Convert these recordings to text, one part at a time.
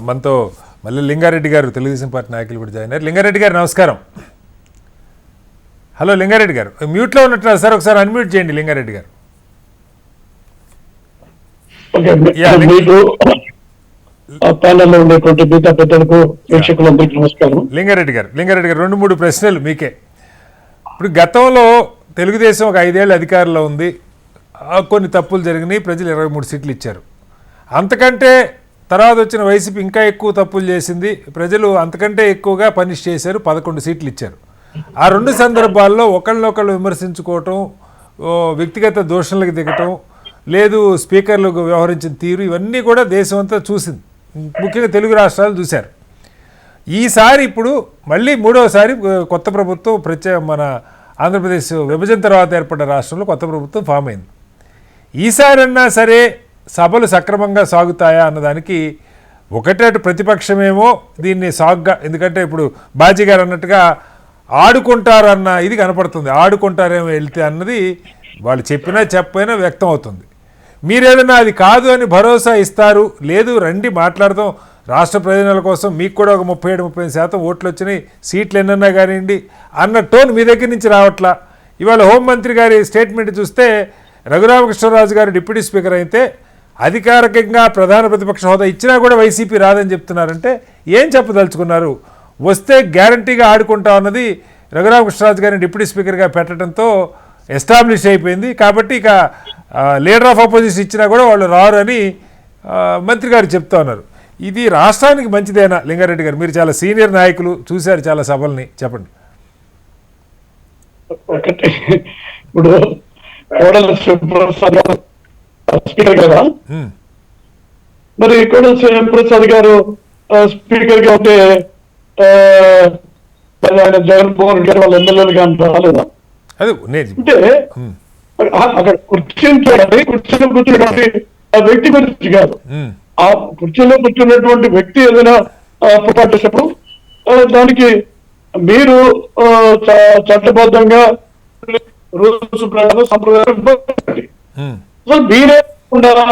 మనతో మళ్ళీ లింగారెడ్డి గారు తెలుగుదేశం పార్టీ నాయకులు కూడా జాయిన్ అయ్యారు. లింగారెడ్డి గారు నమస్కారం. హలో లింగారెడ్డి గారు, మ్యూట్లో ఉన్నట్టున్నారు సార్, ఒకసారి అన్మ్యూట్ చేయండి లింగారెడ్డి గారు. లింగారెడ్డి గారు 2-3 ప్రశ్నలు మీకే. ఇప్పుడు గతంలో తెలుగుదేశం ఒక 5 ఏళ్ళు అధికారంలో ఉంది, కొన్ని తప్పులు జరిగినాయి, ప్రజలు 23 సీట్లు ఇచ్చారు. అంతకంటే తర్వాత వచ్చిన వైసీపీ ఇంకా ఎక్కువ తప్పులు చేసింది, ప్రజలు అంతకంటే ఎక్కువగా పనిష్ చేశారు, 11 సీట్లు ఇచ్చారు. ఆ 2 సందర్భాల్లో ఒకళ్ళనొకళ్ళు విమర్శించుకోవటం, వ్యక్తిగత దూషణలకు దిగటం, లేదు స్పీకర్లు వ్యవహరించిన తీరు, ఇవన్నీ కూడా దేశం అంతా చూసింది, ముఖ్యంగా తెలుగు రాష్ట్రాలు చూశారు. ఈసారి ఇప్పుడు మళ్ళీ 3వసారి కొత్త ప్రభుత్వం మన ఆంధ్రప్రదేశ్ విభజన తర్వాత ఏర్పడ్డ రాష్ట్రంలో కొత్త ప్రభుత్వం ఫామ్ అయింది. ఈసారన్నా సరే సభలు సక్రమంగా సాగుతాయా అన్నదానికి ఒకటే ప్రతిపక్షమేమో దీన్ని సాగ్గా, ఎందుకంటే ఇప్పుడు బాజీ గారు అన్నట్టుగా ఆడుకుంటారన్న ఇది కనపడుతుంది, ఆడుకుంటారేమో వెళ్తే అన్నది వాళ్ళు చెప్పినా చెప్పైనా వ్యక్తం అవుతుంది. మీరేదన్నా అది కాదు అని భరోసా ఇస్తారు, లేదు రండి మాట్లాడదాం, రాష్ట్ర ప్రయోజనాల కోసం మీకు కూడా ఒక 37-38% ఓట్లు వచ్చినాయి, సీట్లు ఎన్నన్నా కానివ్వండి అన్న టోన్ మీ దగ్గర నుంచి రావట్లా. ఇవాళ హోంమంత్రి గారి స్టేట్మెంట్ చూస్తే రఘురామకృష్ణరాజు గారు డిప్యూటీ స్పీకర్ అయితే అధికారికంగా ప్రధాన ప్రతిపక్ష హోదా ఇచ్చినా కూడా వైసీపీ రాదని చెప్తున్నారంటే ఏం చెప్పదలుచుకున్నారు? వస్తే గ్యారంటీగా ఆడుకుంటా అన్నది రఘురామకృష్ణరాజు గారిని డిప్యూటీ స్పీకర్గా పెట్టడంతో ఎస్టాబ్లిష్ అయిపోయింది. కాబట్టి ఇక లీడర్ ఆఫ్ అపోజిషన్ ఇచ్చినా కూడా వాళ్ళు రారు అని మంత్రి గారు చెప్తా ఉన్నారు. ఇది రాష్ట్రానికి మంచిదేనా? లింగారెడ్డి గారు, మీరు చాలా సీనియర్ నాయకులు, చూశారు చాలా సభల్ని, చెప్పండి. ఇప్పుడు కోడెల శివప్రసాద్ స్పీకర్ కదా, మరి కోడెల శివప్రసాద్ గారు స్పీకర్ గా ఉంటే ఆయన జగన్మోహన్ రెడ్డి గారు వాళ్ళ ఎమ్మెల్యేలు కానీ రాలేదా? అంటే అక్కడ కుర్చీలో కూర్చున్నటువంటి ఆ వ్యక్తి గురించి కాదు, ఆ కుర్చీలో కూర్చున్నటువంటి వ్యక్తి ఏదైనా పొరపాటు చేసినప్పుడు దానికి మీరు చట్టబద్ధంగా రూల్స్ ప్రకారం సంప్రదాయం మీరే ఉండాలా?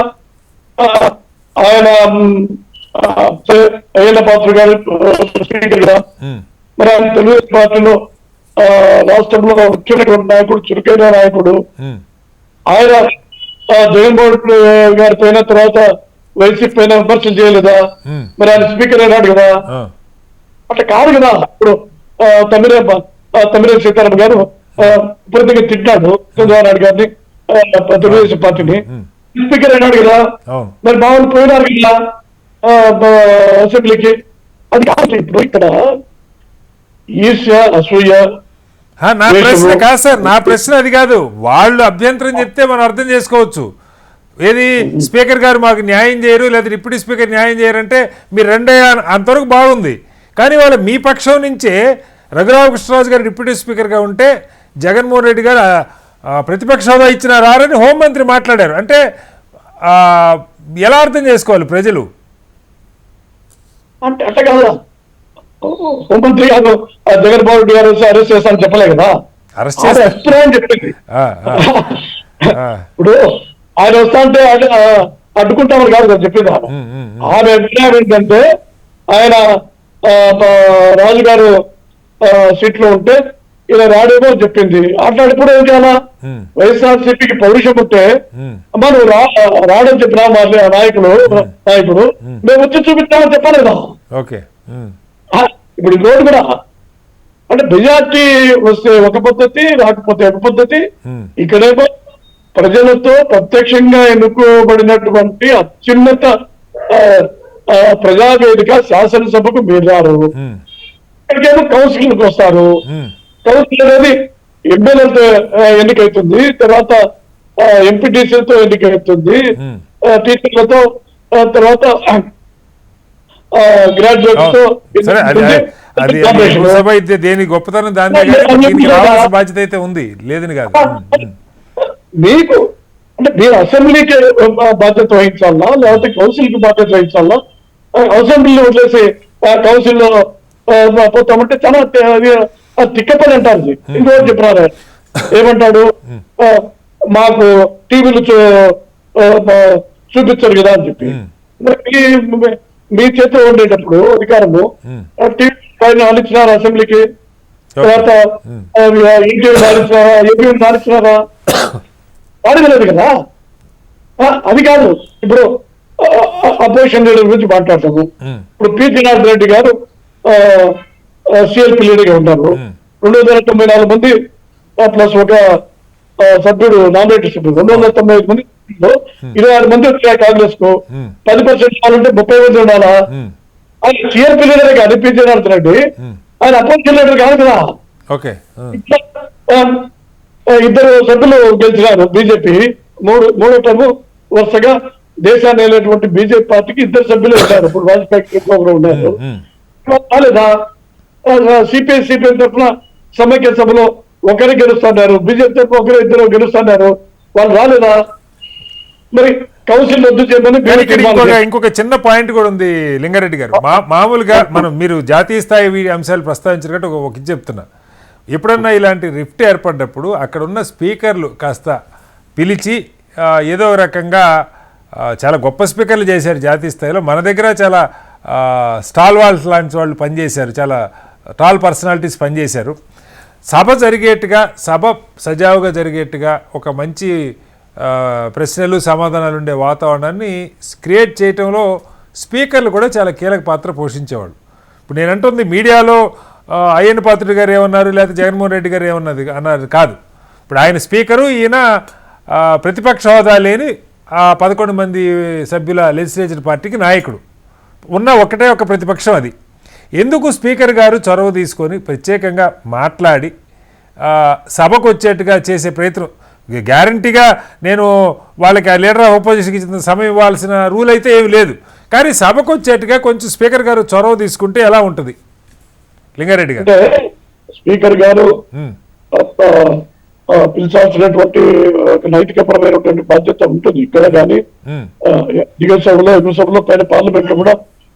ఆయన అయ్యన్న పాత్ర గారు స్పీకర్ గా, మరి ఆయన తెలుగుదేశం పార్టీలో రాష్ట్రంలో వచ్చినటువంటి నాయకుడు, చురుకైన నాయకుడు, ఆయన జగన్మోహన్ గారి పైన తర్వాత వైసీపీ పైన విమర్శలు చేయలేదా? మరి ఆయన స్పీకర్ అయినాడు కదా, అట్లా కాదు కదా. ఇప్పుడు తమ్మినేని సీతారామన్ గారు పూర్తిగా తిట్టాడు చంద్రబాబు నాయుడు గారిని, తెలుగుదేశం పార్టీని, స్పీకర్ అయినాడు కదా, మరి బాగుంది పోయినారు కదా అసెంబ్లీకి. అది కాదు ఇప్పుడు ఇక్కడ ఈర్ష్య, అసూయ. నా ప్రశ్న కాదు సార్, నా ప్రశ్న అది కాదు. వాళ్ళు అభ్యంతరం చెప్తే మనం అర్థం చేసుకోవచ్చు. ఏది స్పీకర్ గారు మాకు న్యాయం చేయరు, లేదా డిప్యూటీ స్పీకర్ న్యాయం చేయరంటే మీరు రెండే అంతవరకు బాగుంది. కానీ వాళ్ళ మీ పక్షం నుంచే రఘురామకృష్ణరాజు గారు డిప్యూటీ స్పీకర్గా ఉంటే జగన్మోహన్ రెడ్డి గారు ప్రతిపక్ష హోదా ఇచ్చిన రారని హోంమంత్రి మాట్లాడారు. అంటే ఎలా అర్థం చేసుకోవాలి ప్రజలు? అంటే అట్లా కాదా, హోంమంత్రి గారు జగన్మోహన్ రెడ్డి గారు అరెస్ట్ చేస్తారని చెప్పలే కదా, అరెస్ట్ చేస్తారని చెప్పింది. ఇప్పుడు ఆయన వస్తా అంటే అడ్డుకుంటామని కాదు కదా చెప్పింది. ఆమె అభిప్రాయం ఏంటంటే ఆయన రాజుగారు సీట్లో ఉంటే ఇలా రాడేమో చెప్పింది. అట్లాంటిప్పుడు ఏం చేయాలా? వైఎస్ఆర్సీపీకి పౌరుషం ఉంటే అమ్మా నువ్వు రాడని చెప్పినా మా నాయకుడు మేము వచ్చి చూపిస్తామని చెప్పాలి కదా. ఇప్పుడు ఈ రోడ్డు కూడా అంటే మెజార్టీ వస్తే ఒక పద్ధతి, రాకపోతే ఒక పద్ధతి. ఇక్కడేమో ప్రజలతో ప్రత్యక్షంగా ఎన్నుకోబడినటువంటి అత్యున్నత ప్రజావేదిక శాసనసభకు మీరు రారు, ఇక్కడికేమో కౌన్సిలర్కి వస్తారు. కౌన్సిలర్ అనేది ఎమ్మెల్యేలతో ఎన్నికవుతుంది, తర్వాత ఎంపీటీసీలతో ఎన్నికవుతుంది, టీచర్లతో, తర్వాత గ్రాడ్యుయేట్స్ తో. దేని గొప్పతనం దాని బాధ్యత అయితే ఉంది, లేదని కాదు. మీకు అంటే మీరు అసెంబ్లీకి బాధ్యత వహించాలా, లేకపోతే కౌన్సిల్ కి బాధ్యత వహించాలా? అసెంబ్లీలో వదిలేసి కౌన్సిల్లో పోతామంటే చాలా తిక్కపని అంటారు. ఇంకోటి చెప్పినారు, ఏమంటాడు, మాకు టీవీలు చూపించారు కదా అని చెప్పి. మీ చేతిలో ఉండేటప్పుడు అధికారము టీవీ పైన ఆలోచినారా అసెంబ్లీకి, తర్వాత ఇంటివి మారించినారా, ఏపీ మారించినారా? వాడగలేదు కదా. అది కాదు ఇప్పుడు అపోజిషన్ లీడర్ గురించి మాట్లాడతాము. ఇప్పుడు పి జనార్దన్ రెడ్డి గారు సిఎల్పి లీడర్గా ఉన్నారు. 294 మంది ప్లస్ ఒక సభ్యుడు నామినేటెడ్ సభ్యుడు 295 మంది, 26 మంది వచ్చాయి కాంగ్రెస్ కు. 10% కావాలంటే 30 మంది ఉండాలా? ఆయన సిఎల్పి లీడర్ కానీ పి జనార్దన్ రెడ్డి, ఆయన అపోజిషన్ లీడర్ కాదు కదా. ఇద్దరు సభ్యులు గెలిచినారు బీజేపీ. మూడో టర్మ్ వరుసగా దేశాన్ని వెళ్ళేటువంటి బీజేపీ పార్టీకి 2 సభ్యులు ఉంటారు. ఇప్పుడు వాజ్పేయి ఉన్నారు. రాలేదా? సిపిఐ తరఫున సమైక్య సభలో ఒకరే గెలుస్తున్నారు, బీజేపీ తరఫున ఒకరు ఇద్దరు గెలుస్తున్నారు. వాళ్ళు రాలేదా? మరి కౌన్సిల్ రద్దు చేయమని ఇంకొక చిన్న పాయింట్ కూడా ఉంది లింగారెడ్డి గారు. మామూలుగా మీరు జాతీయ స్థాయి అంశాలు ప్రస్తావించినట్టు ఒక ఇది చెప్తున్నా. ఎప్పుడన్నా ఇలాంటి రిఫ్ట్ ఏర్పడ్డప్పుడు అక్కడ ఉన్న స్పీకర్లు కాస్త పిలిచి ఏదో రకంగా చాలా గొప్ప స్పీకర్లు చేశారు జాతీయ స్థాయిలో. మన దగ్గర చాలా స్టాల్ వాల్స్ లాంటి వాళ్ళు పనిచేశారు, చాలా టాల్ పర్సనాలిటీస్ పనిచేశారు. సభ జరిగేట్టుగా, సభ సజావుగా జరిగేట్టుగా ఒక మంచి ప్రశ్నలు సమాధానాలు ఉండే వాతావరణాన్ని క్రియేట్ చేయటంలో స్పీకర్లు కూడా చాలా కీలక పాత్ర పోషించేవాళ్ళు. ఇప్పుడు నేను అంటుంది మీడియాలో అయ్యన్న పాత్రుడు గారు ఏమన్నారు, లేకపోతే జగన్మోహన్ రెడ్డి గారు ఏమన్నది అన్నారు కాదు. ఇప్పుడు ఆయన స్పీకరు, ఈయన ప్రతిపక్ష హోదా లేని 11 మంది సభ్యుల లెజిస్లేచర్ పార్టీకి నాయకుడు. ఉన్న ఒకటే ఒక ప్రతిపక్షం అది. ఎందుకు స్పీకర్ గారు చొరవ తీసుకొని ప్రత్యేకంగా మాట్లాడి సభకు వచ్చేట్టుగా చేసే ప్రయత్నం? గ్యారంటీగా నేను వాళ్ళకి ఆ లీడర్ ఆఫ్ అపోజిషన్కి ఇచ్చిన సమయం ఇవ్వాల్సిన రూల్ అయితే ఏమి లేదు. కానీ సభకు వచ్చేట్టుగా కొంచెం స్పీకర్ గారు చొరవ తీసుకుంటే ఎలా ఉంటుంది లింగారెడ్డి గారు? స్పీకర్ గారు పిలిచాల్సినటువంటి నైతికపరమైనటువంటి బాధ్యత ఉంటుంది ఇక్కడ కానీ, దిగువ సభలో, ఎగువ సభలో, పైన పార్లమెంట్ లో కూడా,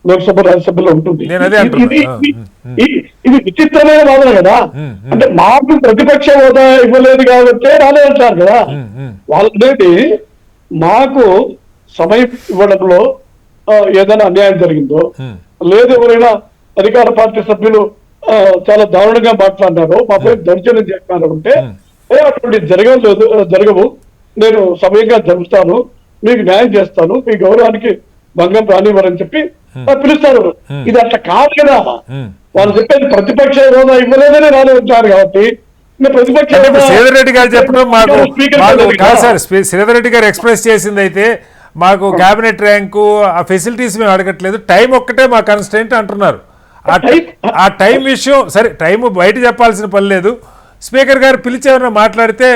లోక్సభ రాజ్యసభలో ఉంటుంది. ఇది విచిత్రమైన వాదన కదా. అంటే మాకు ప్రతిపక్ష హోదా ఇవ్వలేదు కాబట్టి రాలేదంటారు కదా. వాళ్ళనేది మాకు సమయం ఇవ్వడంలో ఏదైనా అన్యాయం జరిగిందో, లేదు ఎవరైనా అధికార పార్టీ సభ్యులు చాలా దారుణంగా మాట్లాడినారో, మాపై దౌర్జన్యం చేస్తున్నారు అంటే అటువంటి జరగవు, నేను సమయంగా జరుపుతాను, మీకు న్యాయం చేస్తాను, మీ గౌరవానికి భంగం రానివ్వరని చెప్పి పిలుస్తారు. ఇది అట్లా కాదు కదా. వాళ్ళు చెప్పేది ప్రతిపక్ష హోదా ఇవ్వలేదని రాలేదంటారు కాబట్టి శ్రీధర్ రెడ్డి గారు చెప్పడం శ్రీధర్ రెడ్డి గారు ఎక్స్ప్రెస్ చేసింది అయితే మాకు క్యాబినెట్ ర్యాంకు ఆ ఫెసిలిటీస్ మేము అడగట్లేదు, టైం ఒక్కటే మా కన్స్టెంట్ అంటున్నారు. ఆ టైం విషయం సరే, టైం బయట చెప్పాల్సిన పని లేదు, స్పీకర్ గారు పిలిచేవన్నా మాట్లాడితే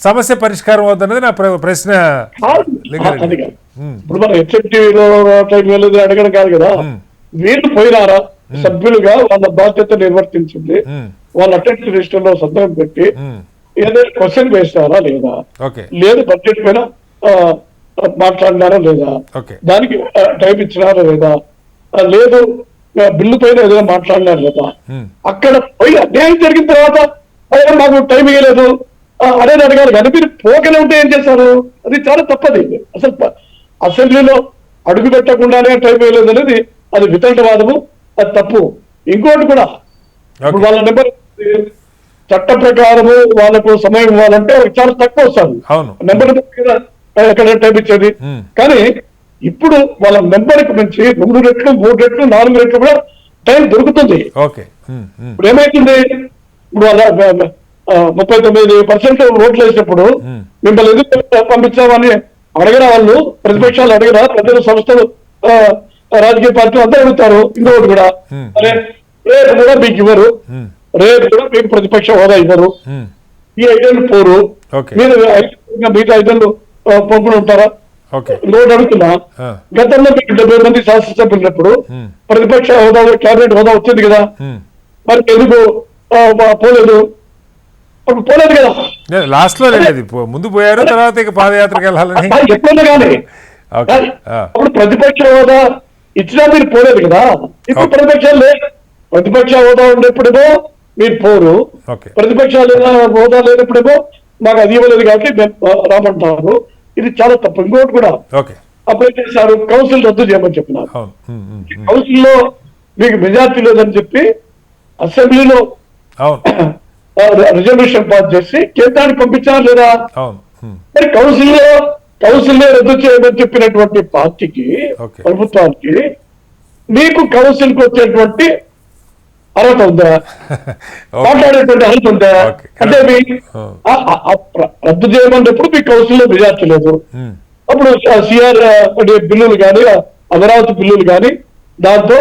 సమస్య పరిష్కారం అవుతున్నది నా ప్రశ్న. ఇప్పుడు మన హెచ్ఎంటీవీలో టైం వెళ్ళదు అడగడం కాదు కదా. వీళ్ళు పోయినారా సభ్యులుగా వాళ్ళ బాధ్యత నిర్వర్తించింది, వాళ్ళ అటెండెన్స్ రిజిస్టర్ లో సంతకం పెట్టి ఏదైనా క్వశ్చన్ వేస్తారా లేదా, లేదు బడ్జెట్ పైన మాట్లాడినారా లేదా, దానికి టైం ఇచ్చినారా లేదా, లేదు బిల్లు పైన ఏదైనా మాట్లాడినారు లేదా, అక్కడ పోయి అన్యాయం జరిగిన తర్వాత మాకు టైం ఇవ్వలేదు అనేది అడగాలి. కానీ మీరు పోకనే ఉంటే ఏం చేస్తారు? అది చాలా తప్పది. అసలు అసెంబ్లీలో అడుగు పెట్టకుండానే టైం ఇవ్వలేదు అనేది అది వితండవాదము, అది తప్పు. ఇంకోటి కూడా, ఇప్పుడు వాళ్ళ నెంబర్ చట్ట ప్రకారము వాళ్ళకు సమయం ఇవ్వాలంటే చాలా తక్కువ వస్తుంది నెంబర్ ఎక్కడ టైం ఇచ్చేది. కానీ ఇప్పుడు వాళ్ళ నెంబర్కి మించి 2 రెట్లు 3 రెట్లు 4 రెట్లు కూడా టైం దొరుకుతుంది. ఇప్పుడు ఏమైతుంది, ఇప్పుడు వాళ్ళ 39% ఓట్లు వేసినప్పుడు మిమ్మల్ని ఎందుకు పంపించామని అడగరా వాళ్ళు? ప్రతిపక్షాలు అడగరా? ప్రజల సంస్థలు, రాజకీయ పార్టీలు అందరూ అడుగుతారు. ఇంకొకటి కూడా, అరే రేపు కూడా మీకు ఇవ్వరు, రేపు కూడా మీకు ప్రతిపక్ష హోదా ఇవ్వరు, ఈ 5 ఏళ్ళు పోరు, మీరు మిగతా 5 ఏళ్ళు పంపులు ఉంటారా? లోటు అడుగుతున్నా. గతంలో మీకు 70 మంది శాసనసభ్యులున్నప్పుడు ప్రతిపక్ష హోదా, క్యాబినెట్ హోదా వచ్చింది కదా, మరి ఎందుకు పోలేదు? పోలేదు కదా. లాస్ట్ లో ముందు పోయారు, తర్వాత ఇక పాదయాత్రకు వెళ్ళాలని ఎప్పుడైనా కానీ అప్పుడు ప్రతిపక్ష హోదా ఇచ్చినా మీరు పోలేదు కదా. ఇప్పుడు ప్రతిపక్ష హోదా ఉండేప్పుడేమో మీరు పోరు, ప్రతిపక్షాలు హోదా లేనప్పుడేమో మాకు అది ఇవ్వలేదు కాబట్టి రామంటారు. ఇది చాలా తప్పు. ఇంకోటి కూడా, అప్లై చేశారు, కౌన్సిల్ రద్దు చేయమని చెప్పినారు. అవును. కౌన్సిల్లో మీకు మెజార్టీ లేదని చెప్పి అసెంబ్లీలో అవును. రిజల్యూషన్ పాస్ చేసి కేంద్రానికి పంపించారు లేదా? అవును. మరి కౌన్సిల్ రద్దు చేయమని చెప్పినటువంటి పార్టీకి, Okay. ప్రభుత్వానికి మీకు కౌన్సిల్ కి వచ్చేటువంటి అర్హత ఉందా? Okay. మాట్లాడేటువంటి అర్హత ఉందా? Okay. అంటే మీ రద్దు చేయమన్నప్పుడు మీ కౌన్సిల్లో మెజార్టీ లేదు. అప్పుడు సిఆర్ బిల్లులు కానీ అమరావతి బిల్లులు కానీ దాంతో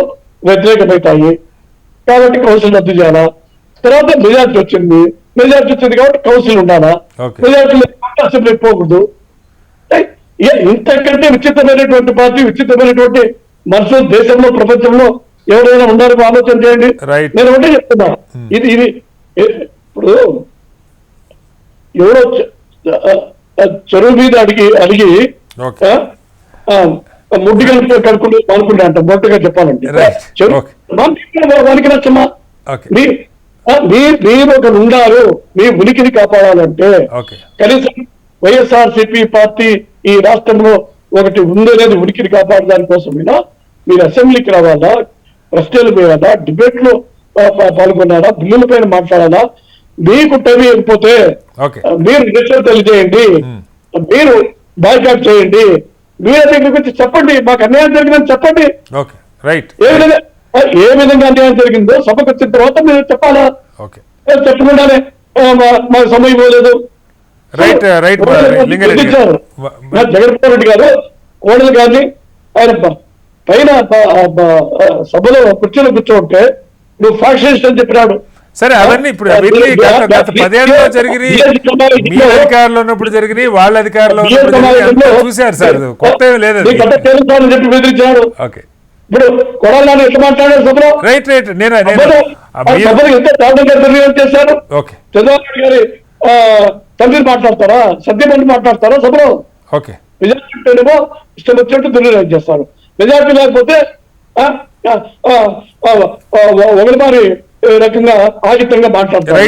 వ్యతిరేకమవుతాయి. కాబట్టి కౌన్సిల్ రద్దు చేయాలా? తర్వాత మెజార్టీ వచ్చింది కాబట్టి కౌన్సిల్ ఉండాలా? Okay. మెజార్టీ లేకపోతే అసెంబ్లీ పోకూడదు. ఇంతకంటే విచిత్రమైనటువంటి పార్టీ, విచిత్రమైనటువంటి మనుషులు దేశంలో, ప్రపంచంలో ఎవరైనా ఉన్నారో ఆలోచన చేయండి. Right. నేను ఒకటే చెప్తున్నా, ఇది ఇప్పుడు ఎవరో చెరువు మీద అడిగి Okay. ముడ్డిగా కడుకుని అనుకుంటా అంట, మొట్టగా చెప్పాలంటే Right. చెరువు Okay. వానికి నచ్చమా? Okay. మీరు ఒక ఉండారు, మీ ఉనికిని కాపాడాలంటే Okay. కనీసం వైఎస్ఆర్సీపీ పార్టీ ఈ రాష్ట్రంలో ఒకటి ఉందనేది ఉనికిని కాపాడడానికి కోసమైనా మీరు అసెంబ్లీకి రావాలా, ప్రశ్నలు వేయాలా, డిబేట్ లో పాల్గొన్నారా, బిల్లుల పైన మాట్లాడాలా? మీకు టైం ఇవ్వకపోతే Okay. మీరు నిరసన తెలియజేయండి, మీరు బాయ్కాట్ చేయండి, మీరు దగ్గరికి వచ్చి చెప్పండి, మాకు అన్యాయం జరిగిందని చెప్పండి. ఓకే. రైట్. ఏ విధంగా అన్యాయం జరిగిందో సభకు వచ్చిన తర్వాత మీరు చెప్పాలా? ఓకే. చెప్పకుండానే మాకు సమయం ఇవ్వలేదు. రైట్. రైట్. జగన్మోహన్ రెడ్డి గారు కోడలు కానీ ఆయన పైన సభలో కుర్చీలో కూర్చోంటే నువ్వు ఫ్యాక్షనిస్ట్ అని చెప్పినాడు. సరే, అవన్నీ ఇప్పుడు గత 10 ఏళ్ళలో జరిగినాయి, మీ అధికారంలో ఉన్నప్పుడు జరిగినాయి, వాళ్ళ అధికారంలో ఉన్నప్పుడు చూశారు సార్, కొత్త ఏమీ లేదు. చెప్పి బెదిరించాడు. ఓకే. ఇప్పుడు కొడాలని ఎట్లా మాట్లాడారు సభలో? రైట్. రైట్. సభలో ఎంత దారుణంగా దుర్వినియోగం చేశారు. ఓకే. చంద్రబాబు నాయుడు గారి తండ్రిని మాట్లాడతారా, సత్యమంది మాట్లాడతారా సభలో? ఓకే. మెజార్టీ ఉంటేనేమో ఇష్టం వచ్చినట్టు దుర్వినియోగం చేస్తారు, మెజార్టీ లేకపోతే ఒకటి మారి రకంగా ఆగితంగా మాట్లాడతారు.